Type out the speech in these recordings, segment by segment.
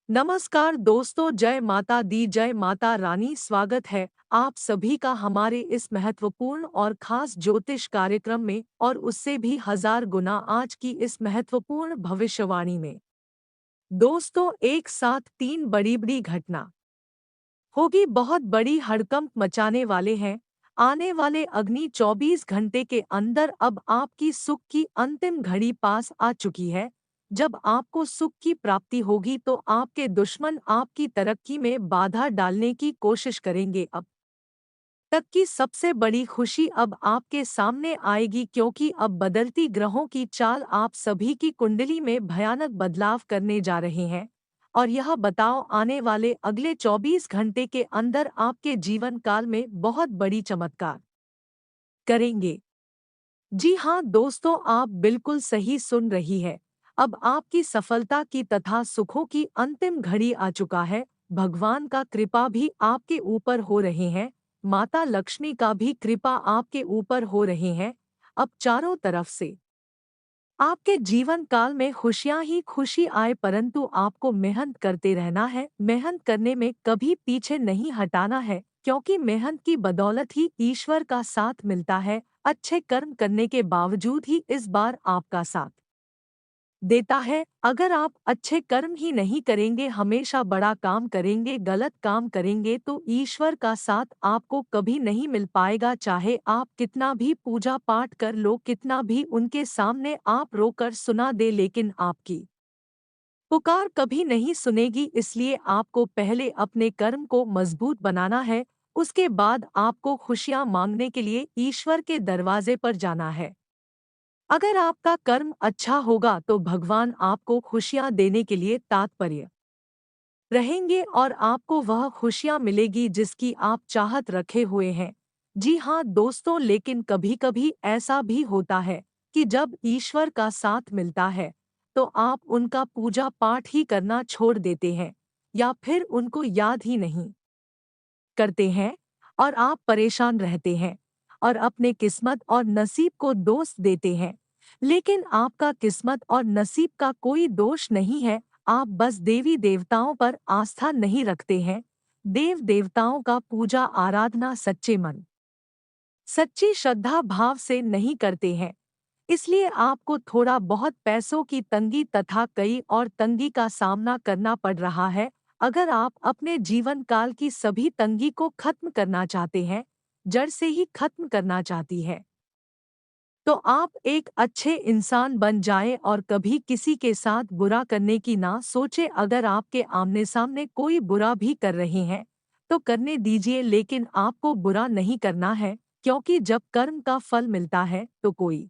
नमस्कार दोस्तों, जय माता दी, जय माता रानी। स्वागत है आप सभी का हमारे इस महत्वपूर्ण और खास ज्योतिष कार्यक्रम में, और उससे भी हजार गुना आज की इस महत्वपूर्ण भविष्यवाणी में। दोस्तों, एक साथ तीन बड़ी बड़ी घटना होगी, बहुत बड़ी हड़कंप मचाने वाले हैं। आने वाले अग्नि 24 घंटे के अंदर अब आपकी सुख की अंतिम घड़ी पास आ चुकी है। जब आपको सुख की प्राप्ति होगी तो आपके दुश्मन आपकी तरक्की में बाधा डालने की कोशिश करेंगे। अब तक की सबसे बड़ी खुशी अब आपके सामने आएगी, क्योंकि अब बदलती ग्रहों की चाल आप सभी की कुंडली में भयानक बदलाव करने जा रहे हैं। और यह बताओ, आने वाले अगले 24 घंटे के अंदर आपके जीवन काल में बहुत बड़ी चमत्कार करेंगे। जी हाँ दोस्तों, आप बिल्कुल सही सुन रही है। अब आपकी सफलता की तथा सुखों की अंतिम घड़ी आ चुका है। भगवान का कृपा भी आपके ऊपर हो रहे हैं। माता लक्ष्मी का भी कृपा आपके ऊपर हो रहे हैं। अब चारों तरफ से आपके जीवन काल में खुशियां ही खुशी आए, परंतु आपको मेहनत करते रहना है। मेहनत करने में कभी पीछे नहीं हटाना है, क्योंकि मेहनत की बदौलत ही ईश्वर का साथ मिलता है। अच्छे कर्म करने के बावजूद ही इस बार आपका साथ देता है। अगर आप अच्छे कर्म ही नहीं करेंगे, हमेशा बड़ा काम करेंगे, गलत काम करेंगे, तो ईश्वर का साथ आपको कभी नहीं मिल पाएगा। चाहे आप कितना भी पूजा पाठ कर लो, कितना भी उनके सामने आप रोकर सुना दे, लेकिन आपकी पुकार कभी नहीं सुनेगी। इसलिए आपको पहले अपने कर्म को मजबूत बनाना है। उसके बाद आपको खुशियां मांगने के लिए ईश्वर के दरवाजे पर जाना है। अगर आपका कर्म अच्छा होगा तो भगवान आपको खुशियां देने के लिए तात्पर्य रहेंगे, और आपको वह खुशियां मिलेगी जिसकी आप चाहत रखे हुए हैं। जी हाँ दोस्तों, लेकिन कभी कभी ऐसा भी होता है कि जब ईश्वर का साथ मिलता है तो आप उनका पूजा पाठ ही करना छोड़ देते हैं, या फिर उनको याद ही नहीं करते हैं, और आप परेशान रहते हैं और अपने किस्मत और नसीब को दोष देते हैं। लेकिन आपका किस्मत और नसीब का कोई दोष नहीं है। आप बस देवी देवताओं पर आस्था नहीं रखते हैं। देव देवताओं का पूजा आराधना सच्चे मन, सच्ची श्रद्धा भाव से नहीं करते हैं। इसलिए आपको थोड़ा बहुत पैसों की तंगी तथा कई और तंगी का सामना करना पड़ रहा है। अगर आप अपने जीवन काल की सभी तंगी को खत्म करना चाहते हैं, जड़ से ही खत्म करना चाहती है, तो आप एक अच्छे इंसान बन जाएं और कभी किसी के साथ बुरा करने की ना सोचे। अगर आपके आमने सामने कोई बुरा भी कर रहे हैं तो करने दीजिए, लेकिन आपको बुरा नहीं करना है, क्योंकि जब कर्म का फल मिलता है तो कोई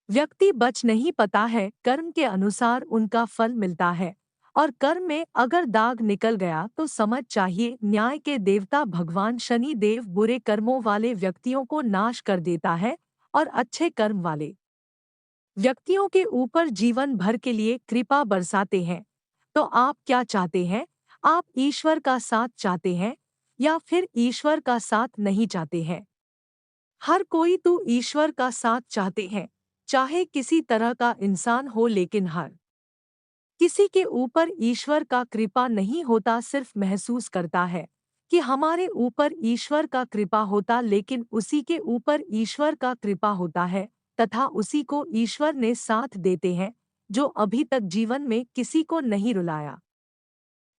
व्यक्ति बच नहीं पाता है। कर्म के अनुसार उनका फल मिलता है, और कर्म में अगर दाग निकल गया तो समझ चाहिए न्याय के देवता भगवान शनि देव बुरे कर्मों वाले व्यक्तियों को नाश कर देता है, और अच्छे कर्म वाले व्यक्तियों के ऊपर जीवन भर के लिए कृपा बरसाते हैं। तो आप क्या चाहते हैं? आप ईश्वर का साथ चाहते हैं, या फिर ईश्वर का साथ नहीं चाहते हैं? हर कोई तो ईश्वर का साथ चाहते हैं, चाहे किसी तरह का इंसान हो, लेकिन हर किसी के ऊपर ईश्वर का कृपा नहीं होता। सिर्फ महसूस करता है कि हमारे ऊपर ईश्वर का कृपा होता, लेकिन उसी के ऊपर ईश्वर का कृपा होता है, तथा उसी को ईश्वर ने साथ देते हैं जो अभी तक जीवन में किसी को नहीं रुलाया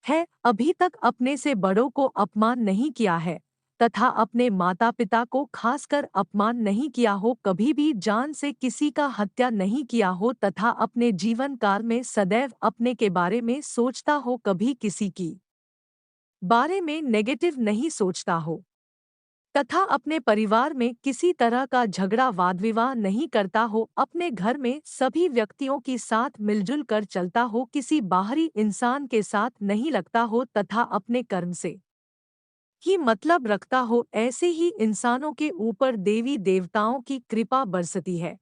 है, अभी तक अपने से बड़ों को अपमान नहीं किया है, तथा अपने माता पिता को खासकर अपमान नहीं किया हो, कभी भी जान से किसी का हत्या नहीं किया हो, तथा अपने जीवन काल में सदैव अपने के बारे में सोचता हो, कभी किसी की बारे में नेगेटिव नहीं सोचता हो, तथा अपने परिवार में किसी तरह का झगड़ा वाद विवाद नहीं करता हो, अपने घर में सभी व्यक्तियों के साथ मिलजुल कर चलता हो, किसी बाहरी इंसान के साथ नहीं लगता हो, तथा अपने कर्म से ही मतलब रखता हो। ऐसे ही इंसानों के ऊपर देवी देवताओं की कृपा बरसती है।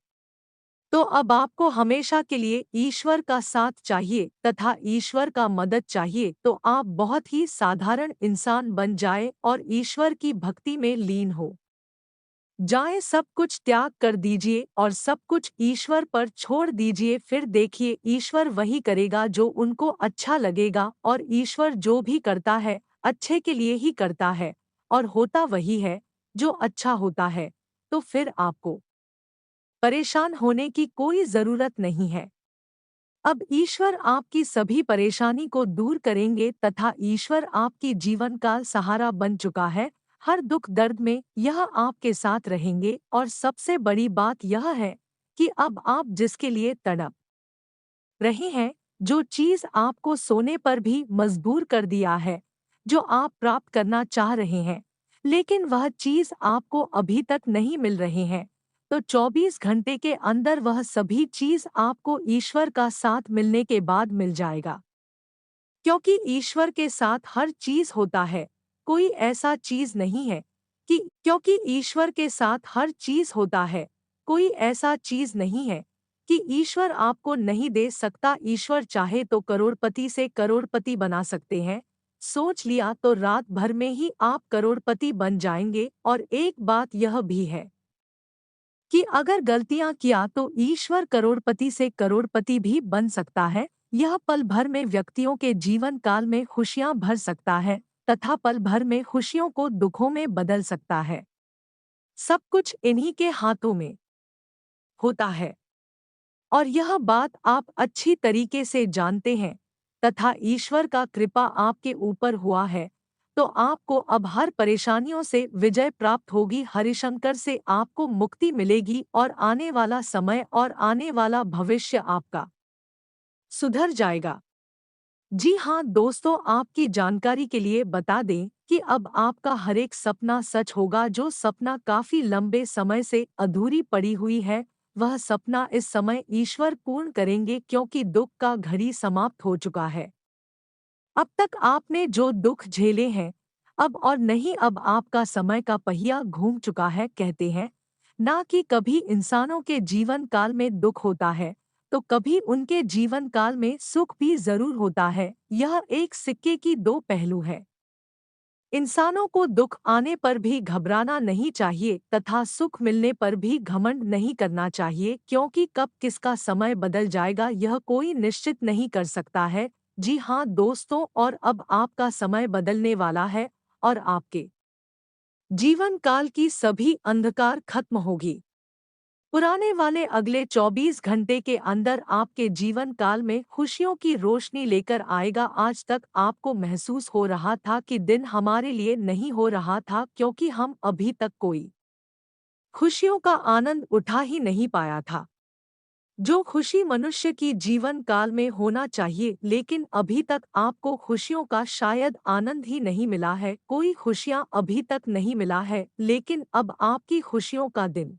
तो अब आपको हमेशा के लिए ईश्वर का साथ चाहिए तथा ईश्वर का मदद चाहिए, तो आप बहुत ही साधारण इंसान बन जाए और ईश्वर की भक्ति में लीन हो जाएं, सब कुछ त्याग कर दीजिए और सब कुछ ईश्वर पर छोड़ दीजिए। फिर देखिए, ईश्वर वही करेगा जो उनको अच्छा लगेगा, और ईश्वर जो भी करता है अच्छे के लिए ही करता है, और होता वही है जो अच्छा होता है। तो फिर आपको परेशान होने की कोई जरूरत नहीं है। अब ईश्वर आपकी सभी परेशानी को दूर करेंगे, तथा ईश्वर आपकी जीवन का सहारा बन चुका है। हर दुख दर्द में यह आपके साथ रहेंगे, और सबसे बड़ी बात यह है कि अब आप जिसके लिए तड़प रहे हैं, जो चीज आपको सोने पर भी मजबूर कर दिया है, जो आप प्राप्त करना चाह रहे हैं, लेकिन वह चीज आपको अभी तक नहीं मिल रही है, तो 24 घंटे के अंदर वह सभी चीज आपको ईश्वर का साथ मिलने के बाद मिल जाएगा। क्योंकि ईश्वर के साथ हर चीज होता है, कोई ऐसा चीज नहीं है कि क्योंकि ईश्वर के साथ हर चीज होता है, कोई ऐसा चीज नहीं है कि ईश्वर आपको नहीं दे सकता। ईश्वर चाहे तो करोड़पति से करोड़पति बना सकते हैं। सोच लिया तो रात भर में ही आप करोड़पति बन जाएंगे। और एक बात यह भी है कि अगर गलतियां किया तो ईश्वर करोड़पति से करोड़पति भी बन सकता है। यह पल भर में व्यक्तियों के जीवन काल में खुशियां भर सकता है, तथा पल भर में खुशियों को दुखों में बदल सकता है। सब कुछ इन्हीं के हाथों में होता है, और यह बात आप अच्छी तरीके से जानते हैं, तथा ईश्वर का कृपा आपके ऊपर हुआ है, तो आपको अब हर परेशानियों से विजय प्राप्त होगी। हरिशंकर से आपको मुक्ति मिलेगी, और आने वाला समय और आने वाला भविष्य आपका सुधर जाएगा। जी हाँ दोस्तों, आपकी जानकारी के लिए बता दें कि अब आपका हर एक सपना सच होगा। जो सपना काफी लंबे समय से अधूरी पड़ी हुई है, वह सपना इस समय ईश्वर पूर्ण करेंगे, क्योंकि दुख का घड़ी समाप्त हो चुका है। अब तक आपने जो दुख झेले हैं, अब और नहीं, अब आपका समय का पहिया घूम चुका है। कहते हैं ना कि कभी इंसानों के जीवन काल में दुख होता है, तो कभी उनके जीवन काल में सुख भी जरूर होता है। यह एक सिक्के की दो पहलू है। इंसानों को दुख आने पर भी घबराना नहीं चाहिए, तथा सुख मिलने पर भी घमंड नहीं करना चाहिए, क्योंकि कब किसका समय बदल जाएगा यह कोई निश्चित नहीं कर सकता है। जी हाँ दोस्तों, और अब आपका समय बदलने वाला है, और आपके जीवन काल की सभी अंधकार खत्म होगी। पुराने वाले अगले 24 घंटे के अंदर आपके जीवन काल में खुशियों की रोशनी लेकर आएगा। आज तक आपको महसूस हो रहा था कि दिन हमारे लिए नहीं हो रहा था, क्योंकि हम अभी तक कोई खुशियों का आनंद उठा ही नहीं पाया था। जो खुशी मनुष्य की जीवन काल में होना चाहिए, लेकिन अभी तक आपको खुशियों का शायद आनंद ही नहीं मिला है, कोई खुशियां अभी तक नहीं मिला है। लेकिन अब आपकी खुशियों का दिन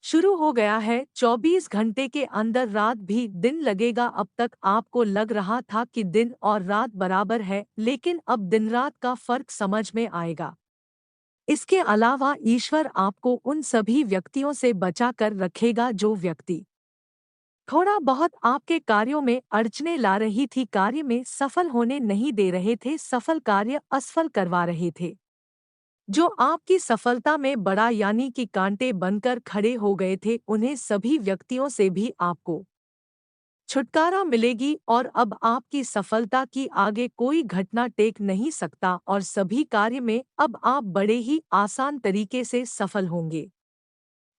शुरू हो गया है। 24 घंटे के अंदर रात भी दिन लगेगा। अब तक आपको लग रहा था कि दिन और रात बराबर है, लेकिन अब दिन रात का फर्क समझ में आएगा। इसके अलावा ईश्वर आपको उन सभी व्यक्तियों से बचा कर रखेगा जो व्यक्ति थोड़ा बहुत आपके कार्यों में अड़चने ला रही थी, कार्य में सफल होने नहीं दे रहे थे, सफल कार्य असफल करवा रहे थे, जो आपकी सफलता में बड़ा यानी कि कांटे बनकर खड़े हो गए थे, उन्हें सभी व्यक्तियों से भी आपको छुटकारा मिलेगी। और अब आपकी सफलता की आगे कोई घटना टेक नहीं सकता, और सभी कार्य में अब आप बड़े ही आसान तरीके से सफल होंगे।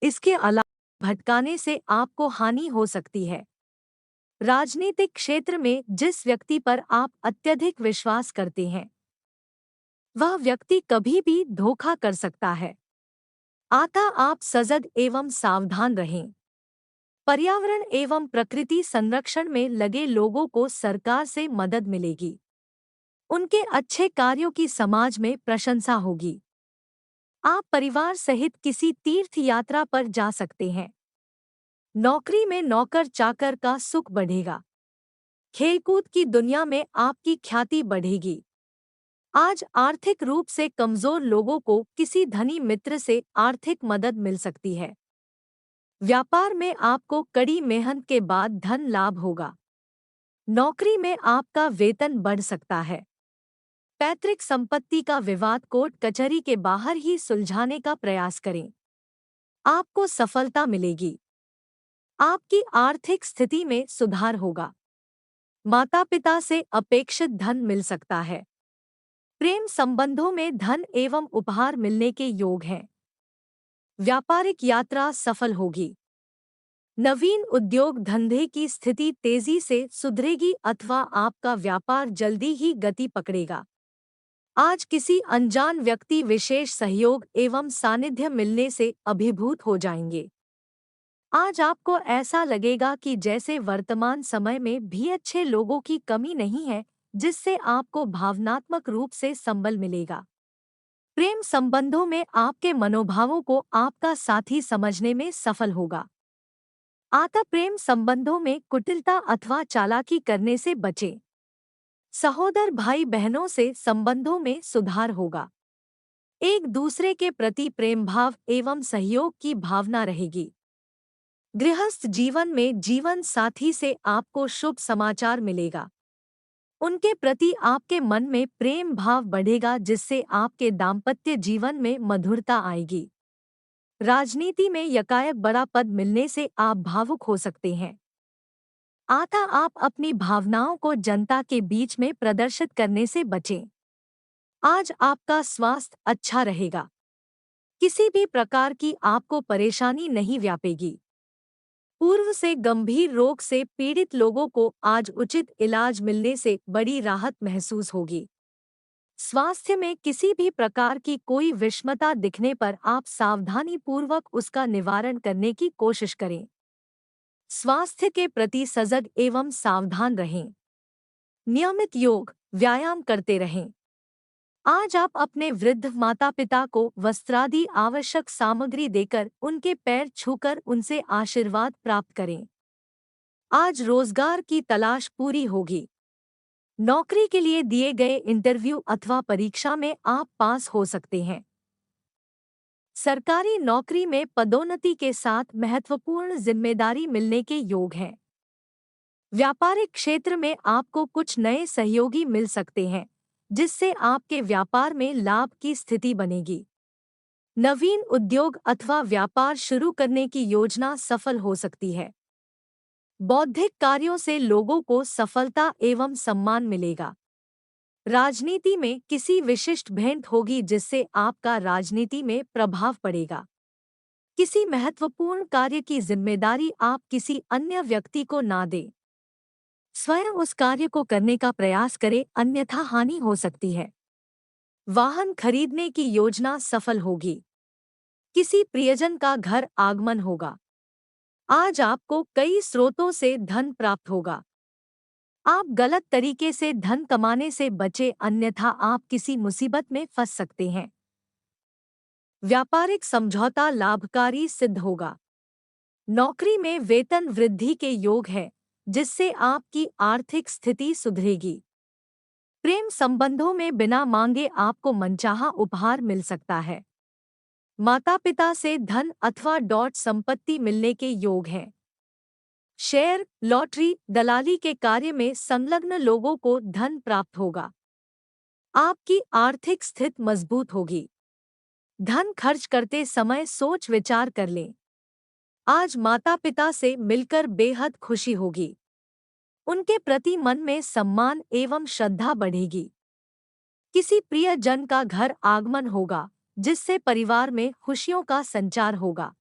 इसके अलावा भटकाने से आपको हानि हो सकती है। राजनीतिक क्षेत्र में जिस व्यक्ति पर आप अत्यधिक विश्वास करते हैं, वह व्यक्ति कभी भी धोखा कर सकता है। अतः आप सजग एवं सावधान रहें। पर्यावरण एवं प्रकृति संरक्षण में लगे लोगों को सरकार से मदद मिलेगी। उनके अच्छे कार्यों की समाज में प्रशंसा होगी। आप परिवार सहित किसी तीर्थ यात्रा पर जा सकते हैं। नौकरी में नौकर चाकर का सुख बढ़ेगा। खेलकूद की दुनिया में आपकी ख्याति बढ़ेगी। आज आर्थिक रूप से कमजोर लोगों को किसी धनी मित्र से आर्थिक मदद मिल सकती है। व्यापार में आपको कड़ी मेहनत के बाद धन लाभ होगा। नौकरी में आपका वेतन बढ़ सकता है। पैतृक संपत्ति का विवाद कोर्ट कचहरी के बाहर ही सुलझाने का प्रयास करें। आपको सफलता मिलेगी। आपकी आर्थिक स्थिति में सुधार होगा। माता पिता से अपेक्षित धन मिल सकता है। प्रेम संबंधों में धन एवं उपहार मिलने के योग हैं। व्यापारिक यात्रा सफल होगी। नवीन उद्योग धंधे की स्थिति तेजी से सुधरेगी अथवा आपका व्यापार जल्दी ही गति पकड़ेगा। आज किसी अनजान व्यक्ति विशेष सहयोग एवं सानिध्य मिलने से अभिभूत हो जाएंगे। आज आपको ऐसा लगेगा कि जैसे वर्तमान समय में भी अच्छे लोगों की कमी नहीं है, जिससे आपको भावनात्मक रूप से संबल मिलेगा। प्रेम संबंधों में आपके मनोभावों को आपका साथी समझने में सफल होगा। आता प्रेम संबंधों में कुटिलता अथवा चालाकी करने से बचें। सहोदर भाई बहनों से संबंधों में सुधार होगा। एक दूसरे के प्रति प्रेम भाव एवं सहयोग की भावना रहेगी। गृहस्थ जीवन में जीवन साथी से आपको शुभ समाचार मिलेगा। उनके प्रति आपके मन में प्रेम भाव बढ़ेगा, जिससे आपके दाम्पत्य जीवन में मधुरता आएगी। राजनीति में यकायक बड़ा पद मिलने से आप भावुक हो सकते हैं। आता आप अपनी भावनाओं को जनता के बीच में प्रदर्शित करने से बचें। आज आपका स्वास्थ्य अच्छा रहेगा। किसी भी प्रकार की आपको परेशानी नहीं व्यापेगी। पूर्व से गंभीर रोग से पीड़ित लोगों को आज उचित इलाज मिलने से बड़ी राहत महसूस होगी। स्वास्थ्य में किसी भी प्रकार की कोई विषमता दिखने पर आप सावधानी पूर्वक उसका निवारण करने की कोशिश करें। स्वास्थ्य के प्रति सजग एवं सावधान रहें। नियमित योग व्यायाम करते रहें। आज आप अपने वृद्ध माता पिता को वस्त्रादि आवश्यक सामग्री देकर उनके पैर छूकर उनसे आशीर्वाद प्राप्त करें। आज रोजगार की तलाश पूरी होगी। नौकरी के लिए दिए गए इंटरव्यू अथवा परीक्षा में आप पास हो सकते हैं। सरकारी नौकरी में पदोन्नति के साथ महत्वपूर्ण जिम्मेदारी मिलने के योग हैं। व्यापारिक क्षेत्र में आपको कुछ नए सहयोगी मिल सकते हैं, जिससे आपके व्यापार में लाभ की स्थिति बनेगी। नवीन उद्योग अथवा व्यापार शुरू करने की योजना सफल हो सकती है। बौद्धिक कार्यों से लोगों को सफलता एवं सम्मान मिलेगा। राजनीति में किसी विशिष्ट भेंट होगी, जिससे आपका राजनीति में प्रभाव पड़ेगा। किसी महत्वपूर्ण कार्य की जिम्मेदारी आप किसी अन्य व्यक्ति को ना दें। स्वयं उस कार्य को करने का प्रयास करें, अन्यथा हानि हो सकती है। वाहन खरीदने की योजना सफल होगी। किसी प्रियजन का घर आगमन होगा। आज आपको कई स्रोतों से धन प्राप्त होगा। आप गलत तरीके से धन कमाने से बचें, अन्यथा आप किसी मुसीबत में फंस सकते हैं। व्यापारिक समझौता लाभकारी सिद्ध होगा। नौकरी में वेतन वृद्धि के योग है, जिससे आपकी आर्थिक स्थिति सुधरेगी। प्रेम संबंधों में बिना मांगे आपको मनचाहा उपहार मिल सकता है। माता पिता से धन अथवा डॉट संपत्ति मिलने के योग हैं। शेयर, लॉटरी, दलाली के कार्य में संलग्न लोगों को धन प्राप्त होगा। आपकी आर्थिक स्थिति मजबूत होगी। धन खर्च करते समय सोच विचार कर लें। आज माता पिता से मिलकर बेहद खुशी होगी। उनके प्रति मन में सम्मान एवं श्रद्धा बढ़ेगी। किसी प्रिय जन का घर आगमन होगा, जिससे परिवार में खुशियों का संचार होगा।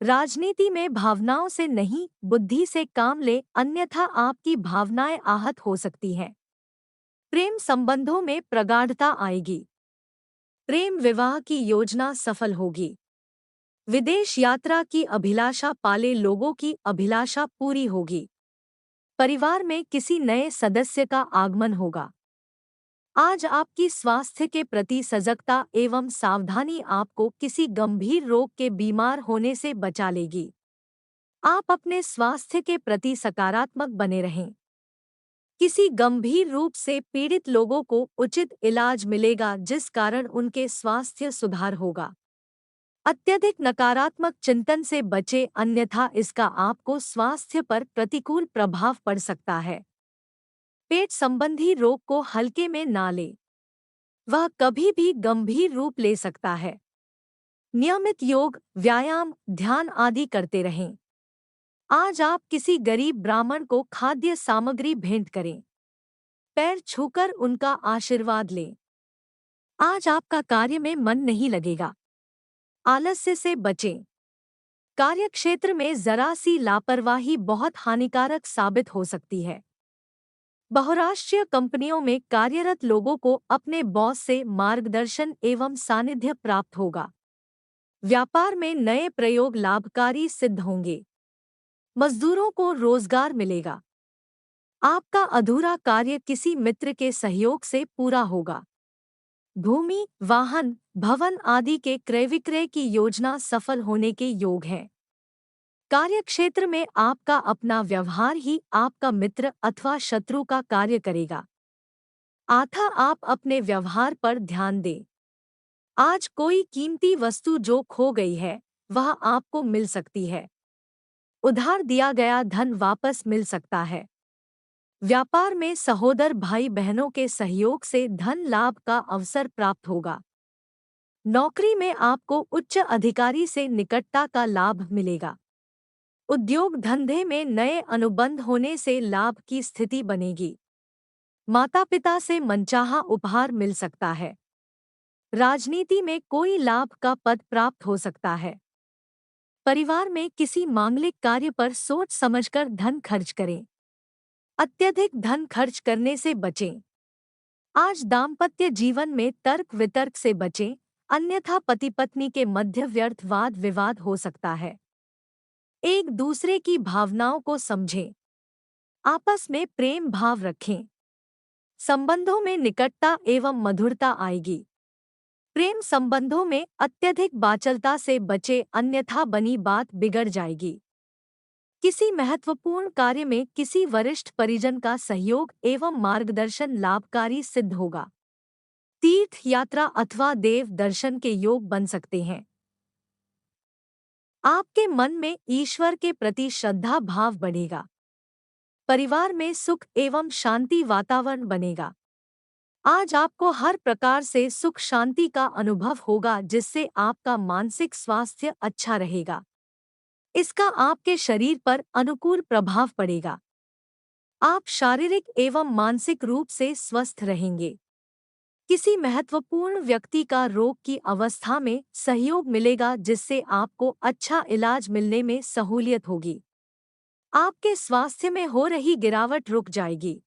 राजनीति में भावनाओं से नहीं, बुद्धि से काम ले, अन्यथा आपकी भावनाएं आहत हो सकती हैं। प्रेम संबंधों में प्रगाढ़ता आएगी। प्रेम विवाह की योजना सफल होगी। विदेश यात्रा की अभिलाषा पाले लोगों की अभिलाषा पूरी होगी। परिवार में किसी नए सदस्य का आगमन होगा। आज आपकी स्वास्थ्य के प्रति सजगता एवं सावधानी आपको किसी गंभीर रोग के बीमार होने से बचा लेगी। आप अपने स्वास्थ्य के प्रति सकारात्मक बने रहें। किसी गंभीर रूप से पीड़ित लोगों को उचित इलाज मिलेगा, जिस कारण उनके स्वास्थ्य सुधार होगा। अत्यधिक नकारात्मक चिंतन से बचें, अन्यथा इसका आपको स्वास्थ्य पर प्रतिकूल प्रभाव पड़ सकता है। पेट संबंधी रोग को हल्के में ना लें। वह कभी भी गंभीर रूप ले सकता है। नियमित योग, व्यायाम, ध्यान आदि करते रहें। आज आप किसी गरीब ब्राह्मण को खाद्य सामग्री भेंट करें। पैर छूकर उनका आशीर्वाद लें। आज आपका कार्य में मन नहीं लगेगा। आलस्य से बचें। कार्यक्षेत्र में जरा सी लापरवाही बहुत हानिकारक साबित हो सकती है। बहुराष्ट्रीय कंपनियों में कार्यरत लोगों को अपने बॉस से मार्गदर्शन एवं सानिध्य प्राप्त होगा। व्यापार में नए प्रयोग लाभकारी सिद्ध होंगे। मजदूरों को रोजगार मिलेगा। आपका अधूरा कार्य किसी मित्र के सहयोग से पूरा होगा। भूमि, वाहन, भवन आदि के क्रय विक्रय की योजना सफल होने के योग है। कार्यक्षेत्र में आपका अपना व्यवहार ही आपका मित्र अथवा शत्रु का कार्य करेगा। अतः आप अपने व्यवहार पर ध्यान दें। आज कोई कीमती वस्तु जो खो गई है वह आपको मिल सकती है। उधार दिया गया धन वापस मिल सकता है। व्यापार में सहोदर भाई बहनों के सहयोग से धन लाभ का अवसर प्राप्त होगा। नौकरी में आपको उच्च अधिकारी से निकटता का लाभ मिलेगा। उद्योग धंधे में नए अनुबंध होने से लाभ की स्थिति बनेगी। माता पिता से मनचाहा उपहार मिल सकता है। राजनीति में कोई लाभ का पद प्राप्त हो सकता है। परिवार में किसी मांगलिक कार्य पर सोच समझकर धन खर्च करें। अत्यधिक धन खर्च करने से बचें। आज दाम्पत्य जीवन में तर्क वितर्क से बचें, अन्यथा पति पत्नी के मध्य व्यर्थ वाद विवाद हो सकता है। एक दूसरे की भावनाओं को समझें। आपस में प्रेम भाव रखें। संबंधों में निकटता एवं मधुरता आएगी। प्रेम संबंधों में अत्यधिक बाचलता से बचे, अन्यथा बनी बात बिगड़ जाएगी। किसी महत्वपूर्ण कार्य में किसी वरिष्ठ परिजन का सहयोग एवं मार्गदर्शन लाभकारी सिद्ध होगा। तीर्थ यात्रा अथवा देव दर्शन के योग बन सकते हैं। आपके मन में ईश्वर के प्रति श्रद्धा भाव बढ़ेगा। परिवार में सुख एवं शांति वातावरण बनेगा। आज आपको हर प्रकार से सुख शांति का अनुभव होगा, जिससे आपका मानसिक स्वास्थ्य अच्छा रहेगा। इसका आपके शरीर पर अनुकूल प्रभाव पड़ेगा। आप शारीरिक एवं मानसिक रूप से स्वस्थ रहेंगे। किसी महत्वपूर्ण व्यक्ति का रोग की अवस्था में सहयोग मिलेगा, जिससे आपको अच्छा इलाज मिलने में सहूलियत होगी। आपके स्वास्थ्य में हो रही गिरावट रुक जाएगी।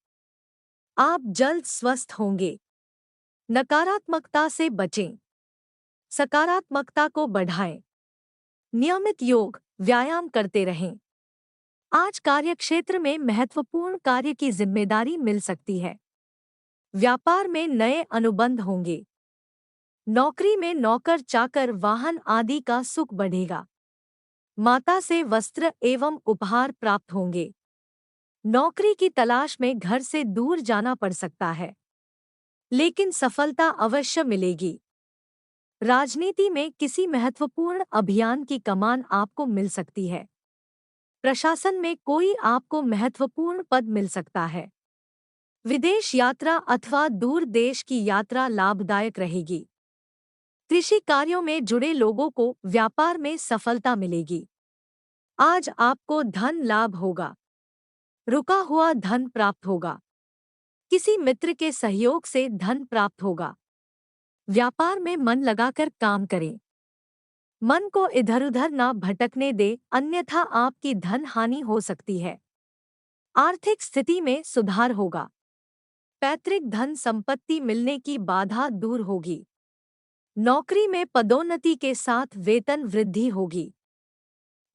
आप जल्द स्वस्थ होंगे। नकारात्मकता से बचें। सकारात्मकता को बढ़ाएं। नियमित योग, व्यायाम करते रहें। आज कार्यक्षेत्र में महत्वपूर्ण कार्य की जिम्मेदारी मिल सकती है। व्यापार में नए अनुबंध होंगे। नौकरी में नौकर चाकर वाहन आदि का सुख बढ़ेगा। माता से वस्त्र एवं उपहार प्राप्त होंगे। नौकरी की तलाश में घर से दूर जाना पड़ सकता है, लेकिन सफलता अवश्य मिलेगी। राजनीति में किसी महत्वपूर्ण अभियान की कमान आपको मिल सकती है। प्रशासन में कोई आपको महत्वपूर्ण पद मिल सकता है। विदेश यात्रा अथवा दूर देश की यात्रा लाभदायक रहेगी। कृषि कार्यों में जुड़े लोगों को व्यापार में सफलता मिलेगी। आज आपको धन लाभ होगा। रुका हुआ धन प्राप्त होगा। किसी मित्र के सहयोग से धन प्राप्त होगा। व्यापार में मन लगाकर काम करें। मन को इधर-उधर ना भटकने दे, अन्यथा आपकी धन हानि हो सकती है। आर्थिक स्थिति में सुधार होगा। पैतृक धन संपत्ति मिलने की बाधा दूर होगी। नौकरी में पदोन्नति के साथ वेतन वृद्धि होगी।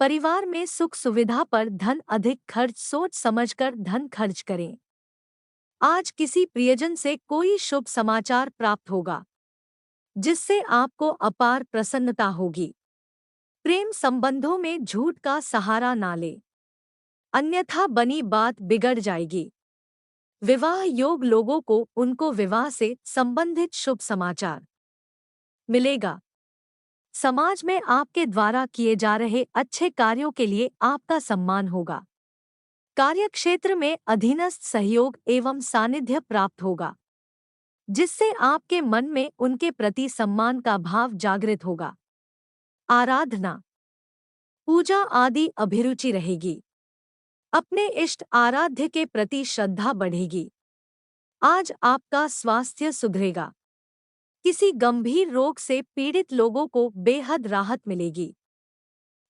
परिवार में सुख सुविधा पर धन अधिक खर्च सोच समझकर धन खर्च करें। आज किसी प्रियजन से कोई शुभ समाचार प्राप्त होगा, जिससे आपको अपार प्रसन्नता होगी। प्रेम संबंधों में झूठ का सहारा ना ले, अन्यथा बनी बात बिगड़ जाएगी। विवाह योग लोगों को उनको विवाह से संबंधित शुभ समाचार मिलेगा। समाज में आपके द्वारा किए जा रहे अच्छे कार्यों के लिए आपका सम्मान होगा। कार्यक्षेत्र में अधीनस्थ सहयोग एवं सानिध्य प्राप्त होगा, जिससे आपके मन में उनके प्रति सम्मान का भाव जागृत होगा। आराधना, पूजा आदि अभिरुचि रहेगी। अपने इष्ट आराध्य के प्रति श्रद्धा बढ़ेगी। आज आपका स्वास्थ्य सुधरेगा। किसी गंभीर रोग से पीड़ित लोगों को बेहद राहत मिलेगी।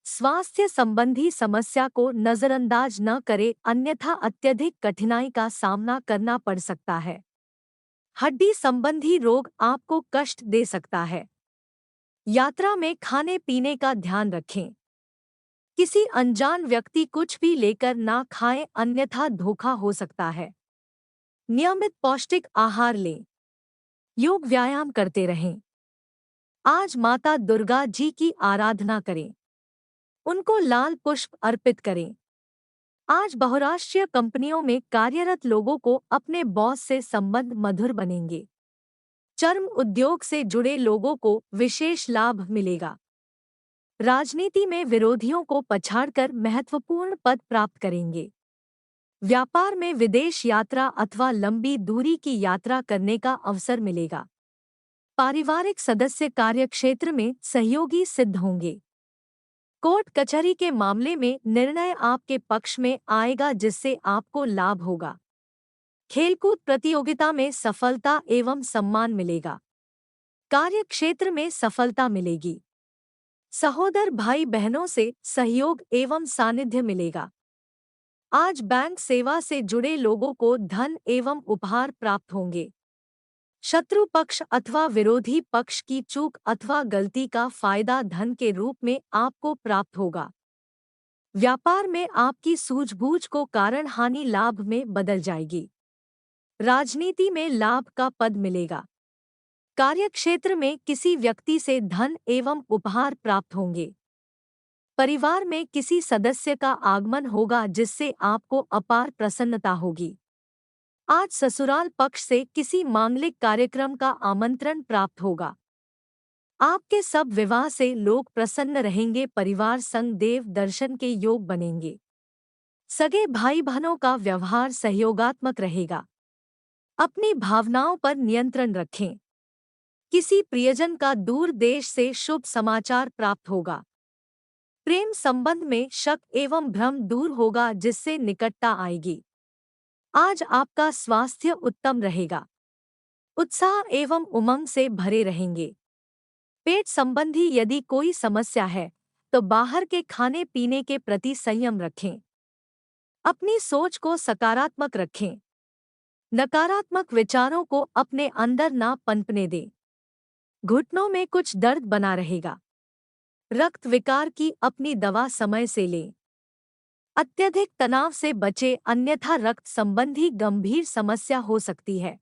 स्वास्थ्य संबंधी समस्या को नजरअंदाज न करें, अन्यथा अत्यधिक कठिनाई का सामना करना पड़ सकता है। हड्डी संबंधी रोग आपको कष्ट दे सकता है। यात्रा में खाने पीने का ध्यान रखें। किसी अनजान व्यक्ति कुछ भी लेकर ना खाएं, अन्यथा धोखा हो सकता है। नियमित पौष्टिक आहार लें। योग व्यायाम करते रहें। आज माता दुर्गा जी की आराधना करें। उनको लाल पुष्प अर्पित करें। आज बहुराष्ट्रीय कंपनियों में कार्यरत लोगों को अपने बॉस से संबंध मधुर बनेंगे। चर्म उद्योग से जुड़े लोगों को विशेष लाभ मिलेगा। राजनीति में विरोधियों को पछाड़कर महत्वपूर्ण पद प्राप्त करेंगे। व्यापार में विदेश यात्रा अथवा लंबी दूरी की यात्रा करने का अवसर मिलेगा। पारिवारिक सदस्य कार्यक्षेत्र में सहयोगी सिद्ध होंगे। कोर्ट कचहरी के मामले में निर्णय आपके पक्ष में आएगा, जिससे आपको लाभ होगा। खेलकूद प्रतियोगिता में सफलता एवं सम्मान मिलेगा। कार्यक्षेत्र में सफलता मिलेगी। सहोदर भाई बहनों से सहयोग एवं सानिध्य मिलेगा। आज बैंक सेवा से जुड़े लोगों को धन एवं उपहार प्राप्त होंगे। शत्रु पक्ष अथवा विरोधी पक्ष की चूक अथवा गलती का फायदा धन के रूप में आपको प्राप्त होगा। व्यापार में आपकी सूझबूझ को कारण हानि लाभ में बदल जाएगी। राजनीति में लाभ का पद मिलेगा। कार्यक्षेत्र में किसी व्यक्ति से धन एवं उपहार प्राप्त होंगे। परिवार में किसी सदस्य का आगमन होगा, जिससे आपको अपार प्रसन्नता होगी। आज ससुराल पक्ष से किसी मांगलिक कार्यक्रम का आमंत्रण प्राप्त होगा। आपके सब विवाह से लोग प्रसन्न रहेंगे। परिवार संग देव दर्शन के योग बनेंगे। सगे भाई बहनों का व्यवहार सहयोगात्मक रहेगा। अपनी भावनाओं पर नियंत्रण रखें। किसी प्रियजन का दूर देश से शुभ समाचार प्राप्त होगा। प्रेम संबंध में शक एवं भ्रम दूर होगा, जिससे निकटता आएगी। आज आपका स्वास्थ्य उत्तम रहेगा। उत्साह एवं उमंग से भरे रहेंगे। पेट संबंधी यदि कोई समस्या है तो बाहर के खाने पीने के प्रति संयम रखें। अपनी सोच को सकारात्मक रखें। नकारात्मक विचारों को अपने अंदर ना पनपने दें। घुटनों में कुछ दर्द बना रहेगा। रक्त विकार की अपनी दवा समय से लें। अत्यधिक तनाव से बचें, अन्यथा रक्त संबंधी गंभीर समस्या हो सकती है।